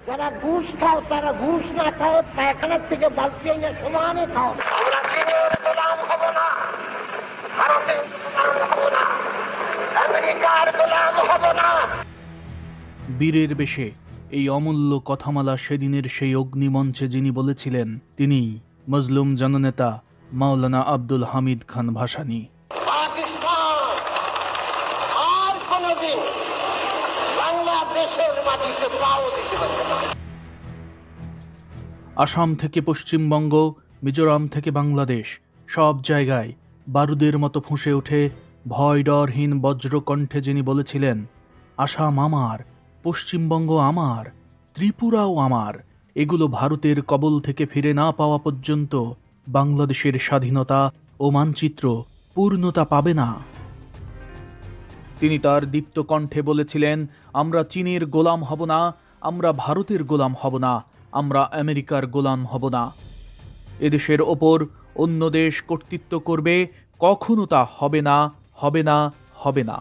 যারা ঘুষ খাও তারা ঘুষ না খাও, পায়খানার থেকে বালতি না সমানে খাও। আমরা চীনের গোলাম হব না, ভারতের গোলাম হব না, আমেরিকার গোলাম হব না। বীরের বেশে এই অমূল্য কথামালা সেদিনের সেই অগ্নিমঞ্চে যিনি বলেছিলেন, তিনি মজলুম জননেতা মাওলানা আব্দুল হামিদ খান ভাসানী। পাকিস্তান আর কোনদিন বাংলাদেশের মাটিতে পাও দিতে পারবে না। আসাম থেকে পশ্চিমবঙ্গ, মিজোরাম থেকে বাংলাদেশ, সব জায়গায় বারুদের মতো ফুঁসে ওঠে ভয় ডরহীন বজ্রকণ্ঠে যিনি বলেছিলেন, আসাম আমার, পশ্চিমবঙ্গ আমার, ত্রিপুরাও আমার, এগুলো ভারতের কবল থেকে ফিরে না পাওয়া পর্যন্ত বাংলাদেশের স্বাধীনতা ও মানচিত্র পূর্ণতা পাবে না। তিনি তার দীপ্ত কণ্ঠে বলেছিলেন, আমরা চীনের গোলাম হব না, আমরা ভারতের গোলাম হব না, আমরা আমেরিকার গোলাম হব না। এদেশের ওপর অন্য দেশ কর্তৃত্ব করবে, কখনো তা হবে না, হবে না, হবে না।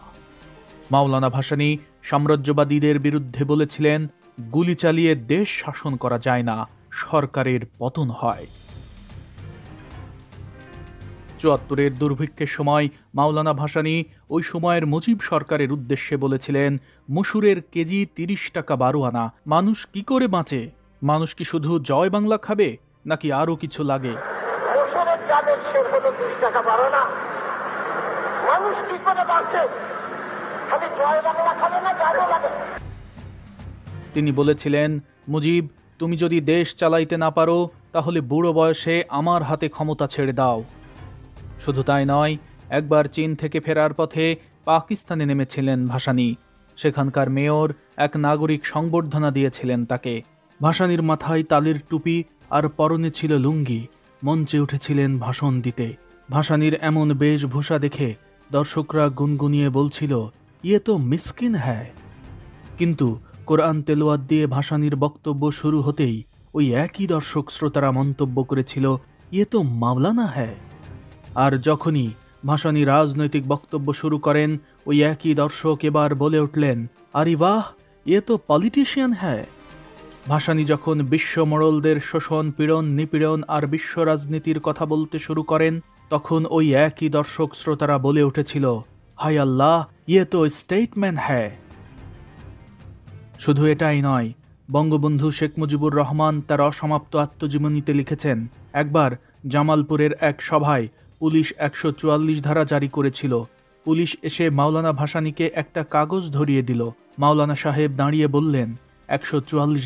মাওলানা ভাসানী সাম্রাজ্যবাদীদের বিরুদ্ধে বলেছিলেন, গুলি চালিয়ে দেশ শাসন করা যায় না, সরকারের পতন হয়। ৭৪-এর দুর্ভিক্ষের সময় মাওলানা ভাসানী ওই সময়ের মুজিব সরকারের উদ্দেশ্যে বলেছিলেন, মসুরের কেজি ৩০ টাকা ১২ আনা, মানুষ কি করে বাঁচে? মানুষ কি শুধু জয় বাংলা খাবে নাকি আরো কিছু লাগে? মসুরের ডালের সের হলো ২০ টাকা ১২ আনা, মানুষ কি করে বাঁচে? খালি জয় বাংলা খাবে না, আরো লাগে। তিনি বলেছিলেন, মুজিব, তুমি যদি দেশ চালাইতে না পারো তাহলে বুড়ো বয়সে আমার হাতে ক্ষমতা ছেড়ে দাও। শুধু তাই নয়, একবার চীন থেকে ফেরার পথে পাকিস্তানে নেমেছিলেন ভাসানী। সেখানকার মেয়র এক নাগরিক সংবর্ধনা দিয়েছিলেন তাকে। ভাসানীর মাথায় তালের টুপি আর পরনে ছিল লুঙ্গি, মঞ্চে উঠেছিলেন ভাষণ দিতে। ভাসানীর এমন বেশভূষা দেখে দর্শকরা গুনগুনিয়ে বলছিল, ইয়ে তো মিসকিন হ্যায়। কিন্তু কোরআন তেলাওয়াত দিয়ে ভাসানীর বক্তব্য শুরু হতেই ওই একই দর্শক শ্রোতারা মন্তব্য করেছিল, ইয়ে তো মাওলানা হ্যায়। আর যখনই ভাসানী রাজনৈতিক বক্তব্য শুরু করেন, ওই একই দর্শক এবার বলে উঠলেন, আরে বাহ, ইয়ে তো পলিটিশিয়ান হ্যায়। ভাসানী যখন বিশ্ব মোড়লদের শোষণ, পীড়ন, নিপীড়ন আর বিশ্ব রাজনীতির কথা বলতে শুরু করেন, তখন ওই একই দর্শক শ্রোতারা বলে উঠেছিল, হায় আল্লাহ, ইয়ে তো স্টেটম্যান হ্যায়। শুধু এটাই নয়, বঙ্গবন্ধু শেখ মুজিবুর রহমান তার অসমাপ্ত আত্মজীবনীতে লিখেছেন, একবার জামালপুরের এক সভায় পুলিশ ১৪৪ ধারা জারি করেছিল। পুলিশ এসে মাওলানা ভাসানীকে একটা কাগজ ধরিয়ে দিল। মাওলানা সাহেব দাঁড়িয়ে বললেন, ১৪৪